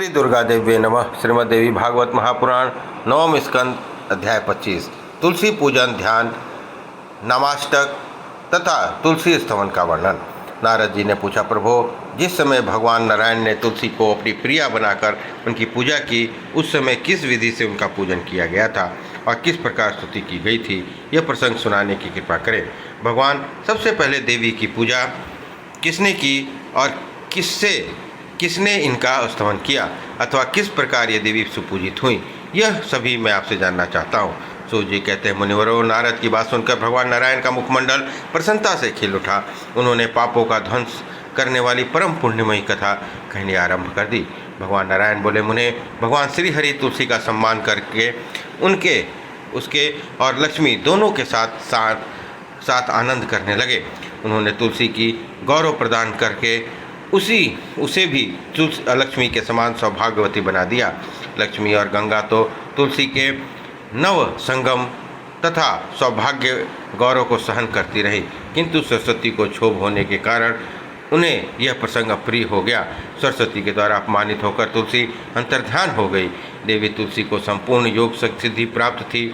श्री दुर्गा देवी नमः। श्रीमद् देवी भागवत महापुराण नवम स्कंद अध्याय 25 तुलसी पूजन ध्यान नामाष्टक तथा तुलसी स्तवन का वर्णन। नारद जी ने पूछा, प्रभो, जिस समय भगवान नारायण ने तुलसी को अपनी प्रिया बनाकर उनकी पूजा की, उस समय किस विधि से उनका पूजन किया गया था और किस प्रकार स्तुति की गई थी, यह प्रसंग सुनाने की कृपा करें। भगवान सबसे पहले देवी की पूजा किसने की और किसने इनका स्तवन किया अथवा किस प्रकार ये देवी सुपूजित हुई, यह सभी मैं आपसे जानना चाहता हूँ। सूर्य जी कहते हैं, मुनिवरों, नारद की बात सुनकर भगवान नारायण का मुखमंडल प्रसन्नता से खिल उठा। उन्होंने पापों का ध्वंस करने वाली परम पुण्यमयी कथा कहनी आरंभ कर दी। भगवान नारायण बोले, मुने, भगवान श्री हरि तुलसी का सम्मान करके उसके और लक्ष्मी दोनों के साथ आनंद करने लगे। उन्होंने तुलसी की गौरव प्रदान करके उसे भी लक्ष्मी के समान सौभाग्यवती बना दिया। लक्ष्मी और गंगा तो तुलसी के नव संगम तथा सौभाग्य गौरव को सहन करती रही, किंतु सरस्वती को क्षोभ होने के कारण उन्हें यह प्रसंग अप्रिय हो गया। सरस्वती के द्वारा अपमानित होकर तुलसी अंतर्ध्यान हो गई। देवी तुलसी को संपूर्ण योग सिद्धि प्राप्त थी।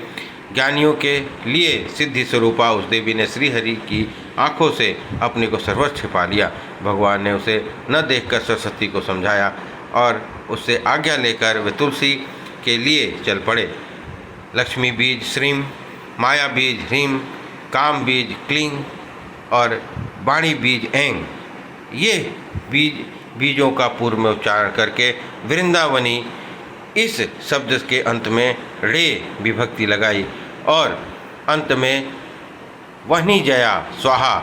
ज्ञानियों के लिए सिद्धि स्वरूपा उस देवी ने श्रीहरि की आंखों से अपने को सर्वस्व छिपा लिया। भगवान ने उसे न देखकर सरस्वती को समझाया और उससे आज्ञा लेकर वे तुलसी के लिए चल पड़े। लक्ष्मी बीज श्रीम, माया बीज ह्रीम, काम बीज क्लीं और वाणी बीज ऐंग, ये बीजों का पूर्व में उच्चारण करके वृंदावनी इस शब्द के अंत में रे विभक्ति लगाई और अंत में वहनी जया स्वाहा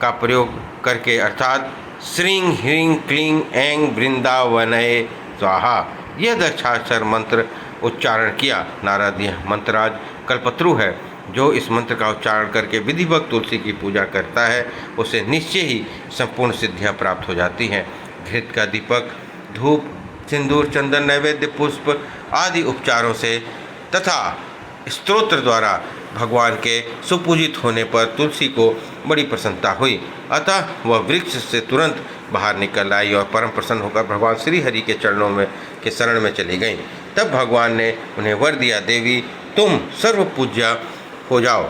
का प्रयोग करके अर्थात श्रीं ह्रीं क्लीं ऐं वृंदावनये स्वाहा यह दक्षाक्षर मंत्र उच्चारण किया। नारद यह मंत्रराज कल्पत्रु है। जो इस मंत्र का उच्चारण करके विधिवत तुलसी की पूजा करता है, उसे निश्चय ही संपूर्ण सिद्धियां प्राप्त हो जाती हैं। घृत का दीपक, धूप, सिंदूर, चंदन, नैवेद्य, पुष्प आदि उपचारों से तथा स्तोत्र द्वारा भगवान के सुपूजित होने पर तुलसी को बड़ी प्रसन्नता हुई। अतः वह वृक्ष से तुरंत बाहर निकल आई और परम प्रसन्न होकर भगवान श्री हरि के चरणों में के शरण में चली गई। तब भगवान ने उन्हें वर दिया, देवी, तुम सर्व पूज्या हो जाओ।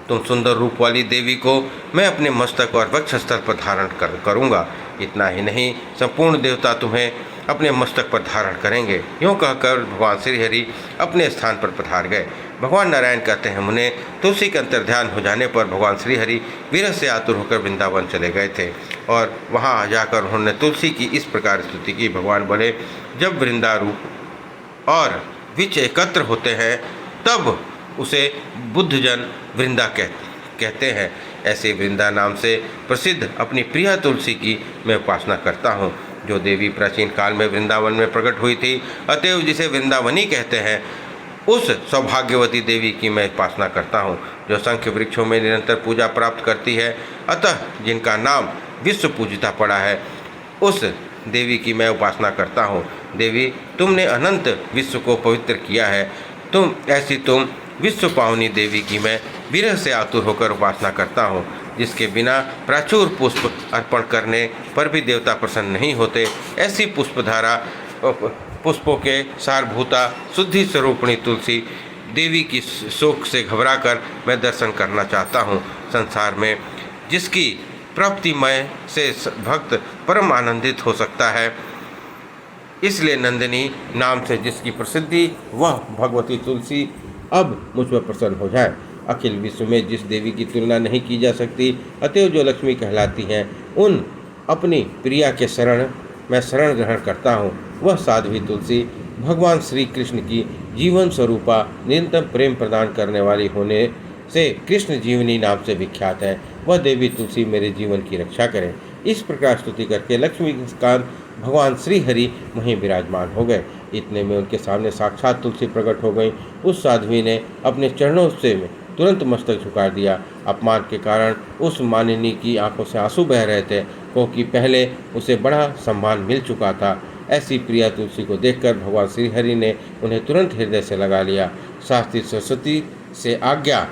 तुम सुंदर रूप वाली देवी को मैं अपने मस्तक और वक्षस्थल पर धारण करूँगा। इतना ही नहीं, संपूर्ण देवता तुम्हें अपने मस्तक पर धारण करेंगे। यूँ कहकर भगवान श्रीहरि अपने स्थान पर पधार गए। भगवान नारायण कहते हैं, मुने, तुलसी के अंतर्ध्यान हो जाने पर भगवान श्रीहरि विरह से आतुर होकर वृंदावन चले गए थे और वहाँ जाकर उन्होंने तुलसी की इस प्रकार स्तुति की। भगवान बोले, जब वृंदारूप और विच एकत्र होते हैं तब उसे बुद्धजन वृंदा कहते हैं। ऐसे वृंदा नाम से प्रसिद्ध अपनी प्रिया तुलसी की मैं उपासना करता हूँ, जो देवी प्राचीन काल में वृंदावन में प्रकट हुई थी। अतएव जिसे वृंदावनी कहते हैं, उस सौभाग्यवती देवी की मैं उपासना करता हूँ, जो शंख वृक्षों में निरंतर पूजा प्राप्त करती है। अतः जिनका नाम विश्व पूजिता पड़ा है, उस देवी की मैं उपासना करता हूँ। देवी, तुमने अनंत विश्व को पवित्र किया है। तुम विश्व पावनी देवी की मैं विरह से आतुर होकर उपासना करता हूँ, जिसके बिना प्राचुर पुष्प अर्पण करने पर भी देवता प्रसन्न नहीं होते। ऐसी पुष्पों के सारभूता शुद्धि स्वरूपिणी तुलसी देवी की शोक से घबराकर मैं दर्शन करना चाहता हूँ। संसार में जिसकी प्राप्तिमय से भक्त परम आनंदित हो सकता है, इसलिए नंदिनी नाम से जिसकी प्रसिद्धि, वह भगवती तुलसी अब मुझ पर प्रसन्न हो जाए। अखिल विश्व में जिस देवी की तुलना नहीं की जा सकती, अतएव जो लक्ष्मी कहलाती हैं, उन अपनी प्रिया के मैं शरण ग्रहण करता हूँ। वह साध्वी तुलसी भगवान श्री कृष्ण की जीवन स्वरूपा निरंतर प्रेम प्रदान करने वाली होने से कृष्ण जीवनी नाम से विख्यात है। वह देवी तुलसी मेरे जीवन की रक्षा करें। इस प्रकार स्तुति करके लक्ष्मीकांत भगवान श्री हरि वहीं विराजमान हो गए। इतने में उनके सामने साक्षात तुलसी प्रकट हो गई। उस साध्वी ने अपने चरणों से तुरंत मस्तक झुका दिया। अपमान के कारण उस मानिनी की आंखों से आंसू बह रहे थे, क्योंकि पहले उसे बड़ा सम्मान मिल चुका था। ऐसी प्रिया तुलसी को देखकर भगवान श्री हरि ने उन्हें तुरंत हृदय से लगा लिया। शास्त्री सरस्वती से आज्ञा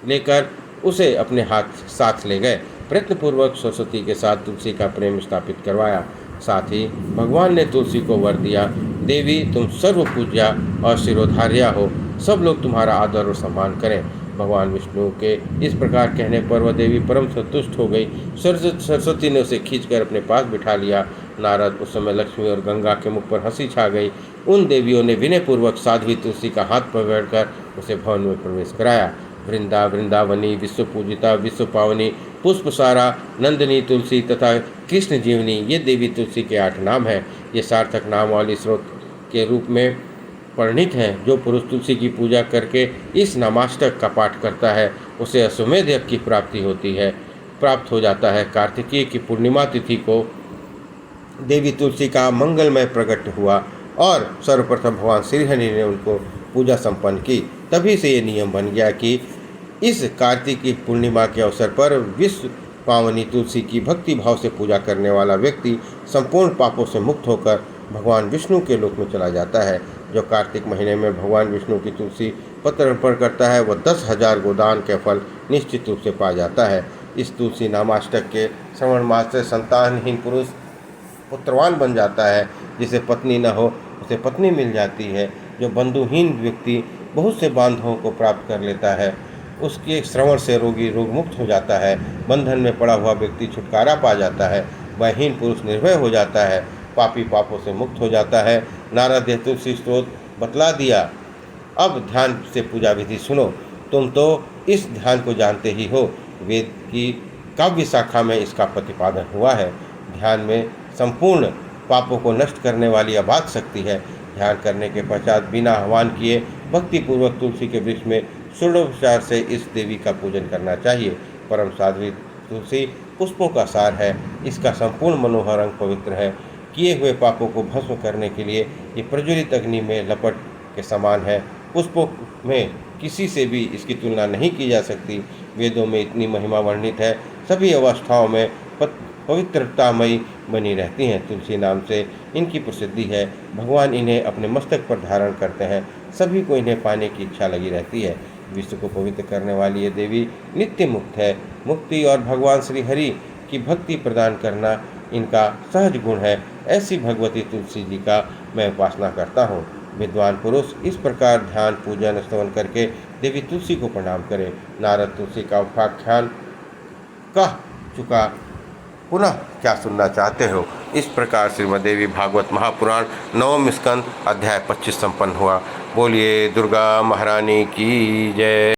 लेकर उसे अपने साथ ले गए। प्रयत्नपूर्वक सरस्वती के साथ तुलसी का प्रेम स्थापित करवाया। साथ ही भगवान ने तुलसी को वर दिया, देवी तुम सर्व पूज्या और शिरोधार्या हो, सब लोग तुम्हारा आदर और सम्मान करें। भगवान विष्णु के इस प्रकार कहने पर वह देवी परम संतुष्ट हो गई। सरस्वती ने उसे खींचकर अपने पास बिठा लिया। नारद उस समय लक्ष्मी और गंगा के मुख पर हंसी छा गई। उन देवियों ने विनयपूर्वक साध्वी तुलसी का हाथ पकड़कर उसे भवन में प्रवेश कराया। वृंदावनी, विश्व पूजिता, विश्व पावनी, पुष्पसारा, नंदिनी तुलसी तथा कृष्ण जीवनी, ये देवी तुलसी के 8 नाम हैं। ये सार्थक नाम वाली स्रोत के रूप में परिणित हैं। जो पुरुष तुलसी की पूजा करके इस नामाष्टक का पाठ करता है उसे अश्वमेध यज्ञ की प्राप्त हो जाता है। कार्तिकीय की पूर्णिमा तिथि को देवी तुलसी का मंगलमय प्रकट हुआ और सर्वप्रथम भगवान श्रीहरि ने उनको पूजा संपन्न की। तभी से ये नियम बन गया कि इस कार्तिक की पूर्णिमा के अवसर पर विश्व पावनी तुलसी की भक्ति भाव से पूजा करने वाला व्यक्ति संपूर्ण पापों से मुक्त होकर भगवान विष्णु के लोक में चला जाता है। जो कार्तिक महीने में भगवान विष्णु की तुलसी पत्र अर्पण करता है वह 10,000 गोदान के फल निश्चित रूप से पा जाता है। इस तुलसी नामाष्टक के श्रवण मास से संतानहीन पुरुष पुत्रवान बन जाता है। जिसे पत्नी न हो उसे पत्नी मिल जाती है। जो बंधुहीन व्यक्ति बहुत से बांधवों को प्राप्त कर लेता है उसके श्रवण से रोगी रोग मुक्त हो जाता है। बंधन में पड़ा हुआ व्यक्ति छुटकारा पा जाता है। वहीन पुरुष निर्भय हो जाता है। पापी पापों से मुक्त हो जाता है। नारद ने तुलसी स्त्रोत बतला दिया। अब ध्यान से पूजा विधि सुनो। तुम तो इस ध्यान को जानते ही हो। वेद की काव्य शाखा में इसका प्रतिपादन हुआ है। ध्यान में संपूर्ण पापों को नष्ट करने वाली अबाध शक्ति है। ध्यान करने के पश्चात बिना आह्वान किए भक्तिपूर्वक तुलसी के वृक्ष में षोडशोपचार से इस देवी का पूजन करना चाहिए। परम साध्वी तुलसी पुष्पों का सार है। इसका संपूर्ण मनोहर रंग पवित्र है। किए हुए पापों को भस्म करने के लिए ये प्रज्वलित अग्नि में लपट के समान है। पुष्पों में किसी से भी इसकी तुलना नहीं की जा सकती। वेदों में इतनी महिमा वर्णित है। सभी अवस्थाओं में पवित्रतामयी बनी रहती हैं। तुलसी नाम से इनकी प्रसिद्धि है। भगवान इन्हें अपने मस्तक पर धारण करते हैं। सभी को इन्हें पाने की इच्छा लगी रहती है। विश्व को पवित्र करने वाली ये देवी नित्य मुक्त है। मुक्ति और भगवान श्री हरि की भक्ति प्रदान करना इनका सहज गुण है। ऐसी भगवती तुलसी जी का मैं उपासना करता हूँ। विद्वान पुरुष इस प्रकार ध्यान पूजन स्तवन करके देवी तुलसी को प्रणाम करें। नारद तुलसी का उपाख्यान कह चुका, पुनः क्या सुनना चाहते हो? इस प्रकार श्रीमद्देवी भागवत महापुराण 9वां स्कंद अध्याय 25 संपन्न हुआ। बोलिए दुर्गा महारानी की जय।